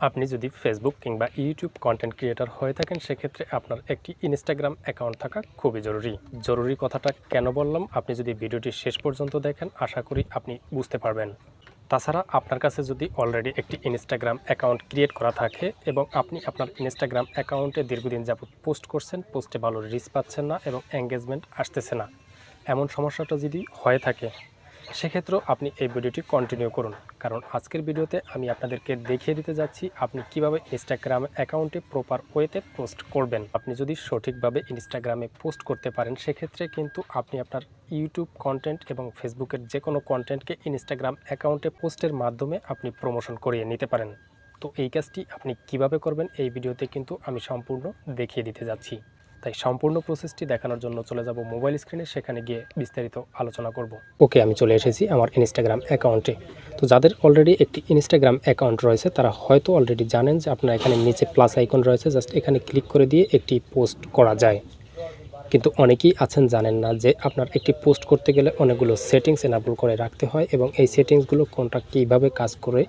আপনি যদি ফেসবুক কিংবা ইউটিউব কন্টেন্ট ক্রিয়েটর হয়ে থাকেন সেক্ষেত্রে আপনার একটি ইনস্টাগ্রাম অ্যাকাউন্ট থাকা খুবই জরুরি কথাটা কেন বললাম আপনি যদি ভিডিওটি শেষ পর্যন্ত দেখেন আশা করি আপনি বুঝতে পারবেন। তাছাড়া আপনার কাছে যদি অলরেডি একটি ইনস্টাগ্রাম অ্যাকাউন্ট ক্রিয়েট করা থাকে এবং আপনি আপনার ইনস্টাগ্রাম অ্যাকাউন্টে দীর্ঘদিন যাবত পোস্ট করছেন, পোস্টে ভালো রিচ পাচ্ছেন না এবং এঙ্গেজমেন্ট আসতেছে না, এমন সমস্যাটা যদি হয়ে থাকে সেক্ষেত্রেও আপনি এই ভিডিওটি কন্টিনিউ করুন, কারণ আজকের ভিডিওতে আমি আপনাদেরকে দেখিয়ে দিতে যাচ্ছি আপনি কিভাবে ইনস্টাগ্রাম অ্যাকাউন্টে প্রপার ওয়েতে পোস্ট করবেন। আপনি যদি সঠিকভাবে ইনস্টাগ্রামে পোস্ট করতে পারেন সেক্ষেত্রে কিন্তু আপনি আপনার ইউটিউব কন্টেন্ট এবং ফেসবুকের যে কোনো কন্টেন্টকে ইনস্টাগ্রাম অ্যাকাউন্টে পোস্টের মাধ্যমে আপনি প্রমোশন করিয়ে নিতে পারেন। তো এই কাজটি আপনি কিভাবে করবেন এই ভিডিওতে কিন্তু আমি সম্পূর্ণ দেখিয়ে দিতে যাচ্ছি। তাই সম্পূর্ণ প্রসেসটি দেখানোর জন্য চলে যাব মোবাইল স্ক্রিনে, সেখানে গিয়ে বিস্তারিত আলোচনা করব। ওকে, আমি চলে এসেছি আমার ইনস্টাগ্রাম অ্যাকাউন্টে। তো যাদের অলরেডি একটি ইনস্টাগ্রাম অ্যাকাউন্ট রয়েছে তারা হয়তো অলরেডি জানেন যে আপনার এখানে নিচে প্লাস আইকন রয়েছে, জাস্ট এখানে ক্লিক করে দিয়ে একটি পোস্ট করা যায়। কিন্তু অনেকেই আছেন জানেন না যে আপনার একটি পোস্ট করতে গেলে অনেকগুলো সেটিংস এনাবল করে রাখতে হয় এবং এই সেটিংসগুলো কোনটা কীভাবে কাজ করে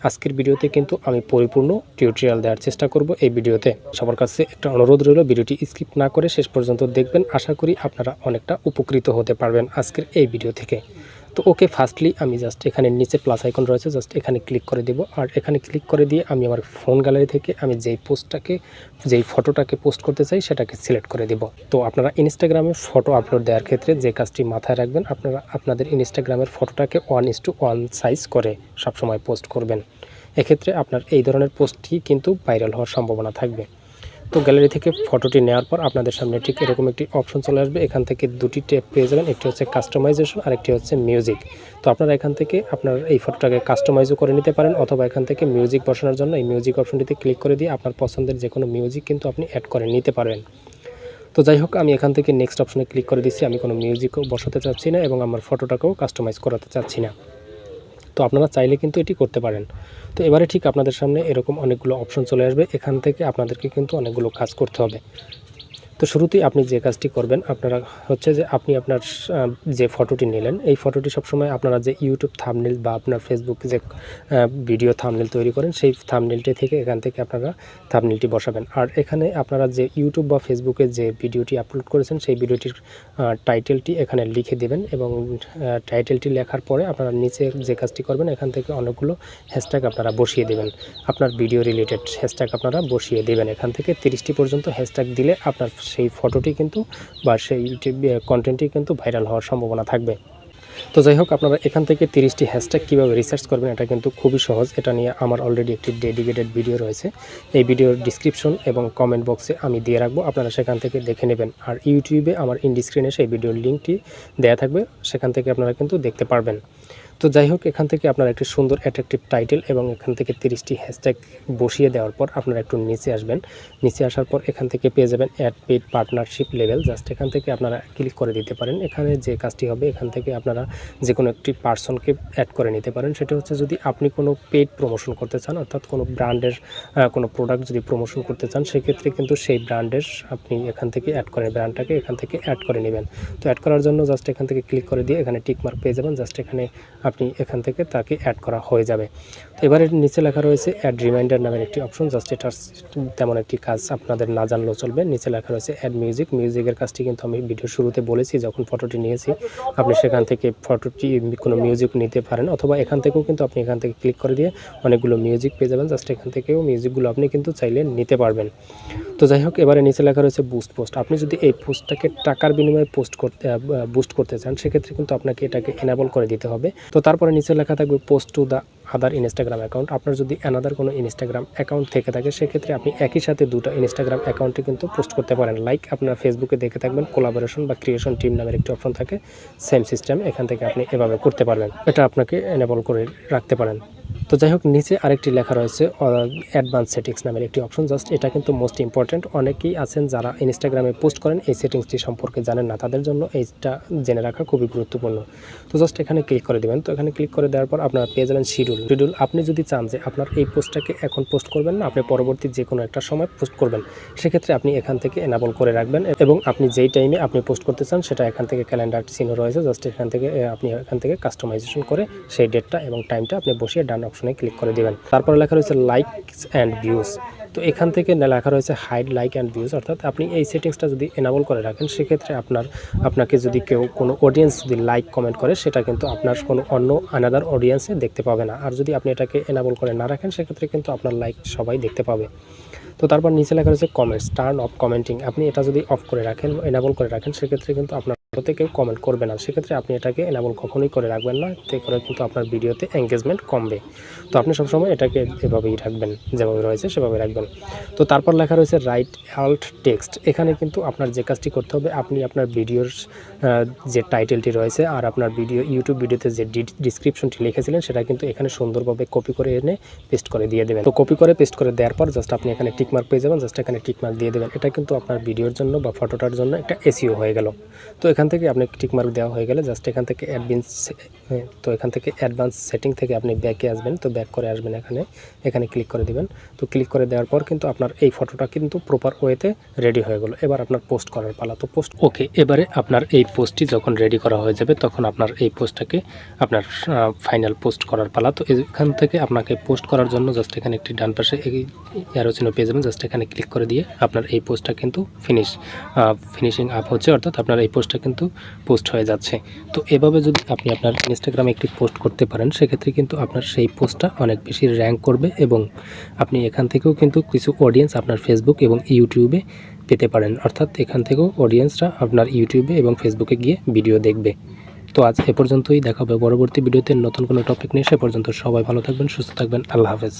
আজকের ভিডিওতে কিন্তু আমি পরিপূর্ণ টিউটোরিয়াল দেওয়ার চেষ্টা করব। এই ভিডিওতে সবার কাছে একটা অনুরোধ রইল, ভিডিওটি স্কিপ না করে শেষ পর্যন্ত দেখবেন, আশা করি আপনারা অনেকটা উপকৃত হতে পারবেন আজকের এই ভিডিও থেকে। তো ওকে, ফার্স্টলি আমি জাস্ট এখানে নিচে প্লাস আইকন রয়েছে, জাস্ট এখানে ক্লিক করে দেব। আর এখানে ক্লিক করে দিয়ে আমি আমার ফোন গ্যালারি থেকে আমি যেই ফটোটাকে পোস্ট করতে চাই সেটাকে সিলেক্ট করে দেব। তো আপনারা ইনস্টাগ্রামে ফটো আপলোড দেওয়ার ক্ষেত্রে যে কাজটি মাথায় রাখবেন, আপনারা আপনাদের ইনস্টাগ্রামের ফটোটাকে 1:1 সাইজ করে সবসময় পোস্ট করবেন। এক্ষেত্রে আপনার এই ধরনের পোস্টটি কিন্তু ভাইরাল হওয়ার সম্ভাবনা থাকবে। তো গ্যালারি থেকে ফটোটি নেওয়ার পর আপনাদের সামনে ঠিক এরকম একটি অপশন চলে আসবে। এখান থেকে দুটি ট্যাব পেয়ে যাবেন, একটি হচ্ছে কাস্টমাইজেশন আর একটি হচ্ছে মিউজিক। তো আপনারা এখান থেকে আপনার এই ফটোটাকে কাস্টমাইজও করে নিতে পারেন অথবা এখান থেকে মিউজিক বসানোর জন্য এই মিউজিক অপশনটিতে ক্লিক করে দিয়ে আপনার পছন্দের যে কোনো মিউজিক কিন্তু আপনি অ্যাড করে নিতে পারবেন। তো যাই হোক, আমি এখান থেকে নেক্সট অপশনে ক্লিক করে দিচ্ছি। আমি কোনো মিউজিকও বসাতে চাচ্ছি না এবং আমার ফটোটাকেও কাস্টমাইজ করাতে চাচ্ছি না। তো আপনারা চাইলে কিন্তু এটি করতে পারেন। তো এবারে ঠিক আপনাদের সামনে এরকম অনেকগুলো অপশন চলে আসবে, এখান থেকে আপনাদেরকে কিন্তু অনেকগুলো কাজ করতে হবে। তো শুরুতেই আপনি যে কাজটি করবেন আপনারা হচ্ছে যে আপনি আপনার যে ফটোটি নিলেন এই ফটোটি সবসময় আপনারা যে ইউটিউব থাম্বনেল বা আপনার ফেসবুকে যে ভিডিও থাম্বনেল তৈরি করেন সেই থাম্বনেলটি থেকে এখান থেকে আপনারা থাম্বনেলটি বসাবেন। আর এখানে আপনারা যে ইউটিউব বা ফেসবুকে যে ভিডিওটি আপলোড করেছেন সেই ভিডিওটির টাইটেলটি এখানে লিখে দেবেন এবং টাইটেলটি লেখার পরে আপনারা নিচে যে কাজটি করবেন এখান থেকে অনেকগুলো হ্যাশট্যাগ আপনারা বসিয়ে দেবেন, আপনার ভিডিও রিলেটেড হ্যাশট্যাগ আপনারা বসিয়ে দেবেন। এখান থেকে 30টি পর্যন্ত হ্যাশট্যাগ দিলে আপনার সেই ফটোটি কিন্তু বা সেই কন্টেন্টটি কিন্তু ভাইরাল হওয়ার সম্ভাবনা থাকবে। তো যাই হোক, আপনারা এখান থেকে 30টি হ্যাশট্যাগ কীভাবে রিসার্চ করবেন এটা কিন্তু খুবই সহজ। এটা নিয়ে আমার অলরেডি একটি ডেডিকেটেড ভিডিও রয়েছে, এই ভিডিওর ডিসক্রিপশন এবং কমেন্ট বক্সে আমি দিয়ে রাখবো, আপনারা সেখান থেকে দেখে নেবেন। আর ইউটিউবে আমার ইন্ডি স্ক্রিনে সেই ভিডিওর লিঙ্কটি দেওয়া থাকবে, সেখান থেকে আপনারা কিন্তু দেখতে পারবেন। তো যাই হোক, এখান থেকে আপনারা একটি সুন্দর অ্যাট্রাকটিভ টাইটেল এবং এখান থেকে 30টি হ্যাশট্যাগ বসিয়ে দেওয়ার পর আপনারা একটু নিচে আসবেন। নিচে আসার পর এখান থেকে পেয়ে যাবেন ad paid partnership level, just এখান থেকে আপনারা ক্লিক করে দিতে পারেন। এখানে যে কাজটি হবে এখান থেকে আপনারা যে কোনো একটি পার্সনকে অ্যাড করে নিতে পারেন। সেটা হচ্ছে যদি আপনি কোনো পেইড প্রমোশন করতে চান, অর্থাৎ কোনো ব্র্যান্ডের কোনো প্রোডাক্ট যদি প্রমোশন করতে চান সেক্ষেত্রে কিন্তু সেই ব্র্যান্ডের আপনি এখান থেকে অ্যাড করেন, ব্র্যান্ডটাকে এখান থেকে অ্যাড করে নেবেন। তো অ্যাড করার জন্য জাস্ট এখান থেকে ক্লিক করে দিয়ে এখানে টিক মার্ক পেয়ে যাবেন, জাস্ট এখানে আপনি এখান থেকে তাকে অ্যাড করা হয়ে যাবে। তো এবারে নিচে লেখা রয়েছে অ্যাড রিমাইন্ডার নামের একটি অপশন, জাস্ট এটার তেমন একটি কাজ আপনাদের না জানলেও চলবে। নিচে লেখা রয়েছে অ্যাড মিউজিক, মিউজিকের কাজটি কিন্তু আমি ভিডিওর শুরুতে বলেছি যখন ফটোটি নিয়েছি। আপনি সেখান থেকে ফটোটি কোনো মিউজিক নিতে পারেন অথবা এখান থেকেও কিন্তু আপনি এখান থেকে ক্লিক করে দিয়ে অনেকগুলো মিউজিক পেয়ে যাবেন, জাস্ট এখান থেকেও মিউজিকগুলো আপনি কিন্তু চাইলে নিতে পারবেন। তো যাই হোক, এবারে নিচে লেখা রয়েছে বুস্ট পোস্ট। আপনি যদি এই পোস্টটাকে টাকার বিনিময়ে বুস্ট করতে চান সেক্ষেত্রে কিন্তু আপনাকে এটাকে এনাবল করে দিতে হবে। তো তারপরে নিচে লেখা থাকবে post to the other Instagram account. আপনার যদি অ্যানাদার কোনো ইনস্টাগ্রাম অ্যাকাউন্ট থেকে থাকে সেক্ষেত্রে আপনি একই সাথে দুটো ইনস্টাগ্রাম অ্যাকাউন্টে কিন্তু পোস্ট করতে পারেন। লাইক আপনার ফেসবুকে দেখে থাকবেন কোলাবোরেশন বা ক্রিয়েশন টিম নামের একটি অপশন থাকে, সেম সিস্টেম এখান থেকে আপনি এভাবে করতে পারবেন, এটা আপনাকে এনেবল করে রাখতে পারেন। তো যাই হোক, নিচে আরেকটি লেখা রয়েছে অ্যাডভান্স সেটিংস নামের একটি অপশন, জাস্ট এটা কিন্তু মোস্ট ইম্পর্ট্যান্ট। অনেকেই আছেন যারা ইনস্টাগ্রামে পোস্ট করেন এই সেটিংসটি সম্পর্কে জানেন না, তাদের জন্য এইটা জেনে রাখা খুবই গুরুত্বপূর্ণ। তো জাস্ট এখানে ক্লিক করে দেবেন। তো এখানে ক্লিক করে দেওয়ার পর আপনারা পেয়ে যাবেন শিডিউল। আপনি যদি চান যে আপনার এই পোস্টটাকে এখন পোস্ট করবেন না, আপনি পরবর্তী যে কোনো একটা সময় পোস্ট করবেন, সেক্ষেত্রে আপনি এখান থেকে এনাবল করে রাখবেন এবং আপনি যেই টাইমে আপনি পোস্ট করতে চান সেটা এখান থেকে ক্যালেন্ডার চিহ্ন রয়েছে, জাস্ট এখান থেকে আপনি এখান থেকে কাস্টমাইজেশন করে সেই ডেটটা এবং টাইমটা আপনি বসিয়ে ডান ডান অপশনে ক্লিক করে দিবেন। তারপরে লেখা রয়েছে লাইকস অ্যান্ড ভিউজ। তো এখান থেকে লেখা রয়েছে হাইড লাইক অ্যান্ড ভিউজ, অর্থাৎ আপনি এই সেটিংসটা যদি এনাবল করে রাখেন সেক্ষেত্রে আপনাকে যদি কেউ কোনো অডিয়েন্স যদি লাইক কমেন্ট করে সেটা কিন্তু আপনার কোনো অন্য আনাদার অডিয়েন্সে দেখতে পাবে না। আর যদি আপনি এটাকে এনাবল করে না রাখেন সেক্ষেত্রে কিন্তু আপনার লাইক সবাই দেখতে পাবে। তো তারপর নিচে লেখা রয়েছে কমেন্টস, টার্ন অফ কমেন্টিং। আপনি এটা যদি অফ করে রাখেন, এনাবল করে রাখেন সেক্ষেত্রে কিন্তু আপনার ভিডিওতে কেউ কমেন্ট করবে না। সেক্ষেত্রে আপনি এটাকে এনাবল কখনোই করে রাখবেন না, এতে করে কিন্তু আপনার ভিডিওতে এঙ্গেজমেন্ট কমবে। তো আপনি সবসময় এটাকে এভাবেই রাখবেন, যেভাবে রয়েছে সেভাবে রাখবেন। তো তারপর লেখা রয়েছে রাইট অল্ট টেক্সট। এখানে কিন্তু আপনার যে কাজটি করতে হবে, আপনি আপনার ভিডিওর যে টাইটেলটি রয়েছে আর আপনার ইউটিউব ভিডিওতে যে ডিসক্রিপশনটি লিখেছিলেন সেটা কিন্তু এখানে সুন্দরভাবে কপি করে এনে পেস্ট করে দিয়ে দেবেন। তো কপি করে পেস্ট করে দেওয়ার পর জাস্ট আপনি এখানে টিকমার্ক পেয়ে যাবেন, জাস্ট এখানে টিকমার্ক দিয়ে দেবেন। এটা কিন্তু আপনার ভিডিওর জন্য বা ফটোটার জন্য একটা এসইও হয়ে গেল। তো এখান থেকে আপনি টিকমার্ক দেওয়া হয়ে গেলে জাস্ট এখান থেকে অ্যাডভান্স সেটিং থেকে আপনি ব্যাকে আসবেন। তো ব্যাক করে আসবেন, এখানে ক্লিক করে দিবেন। তো ক্লিক করে দেওয়ার পর কিন্তু আপনার এই ফটোটা কিন্তু প্রপার ওয়েতে রেডি হয়ে গেল। এবার আপনার পোস্ট করার পালা। তো পোস্ট ওকে, এবারে আপনার এই পোস্টটি যখন রেডি করা হয়ে যাবে তখন আপনার এই পোস্টটাকে আপনার ফাইনাল পোস্ট করার পালা। তো এখান থেকে আপনাকে পোস্ট করার জন্য জাস্ট এখানে একটি ডান পাশে অ্যারো চিহ্ন পেয়ে যাবেন, জাস্ট এখানে ক্লিক করে দিয়ে আপনার এই পোস্টটা কিন্তু ফিনিশিং আপ হচ্ছে, অর্থাৎ আপনার এই পোস্টটা কিন্তু পোস্ট হয়ে যাচ্ছে। তো এভাবে যদি আপনি আপনার ইনস্টাগ্রামে একটি পোস্ট করতে পারেন সেক্ষেত্রে কিন্তু আপনার সেই পোস্টটা অনেক বেশি র্যাঙ্ক করবে এবং আপনি এখান থেকেও কিন্তু কিছু অডিয়েন্স আপনার ফেসবুক এবং ইউটিউবে পেতে পারেন, অর্থাৎ এখান থেকেও অডিয়েন্সরা আপনার ইউটিউবে এবং ফেসবুকে গিয়ে ভিডিও দেখবে। তো আজ এ পর্যন্তই, দেখা হবে পরবর্তী ভিডিওতে নতুন কোনো টপিক নিয়ে। সে পর্যন্ত সবাই ভালো থাকবেন, সুস্থ থাকবেন। আল্লাহ হাফেজ।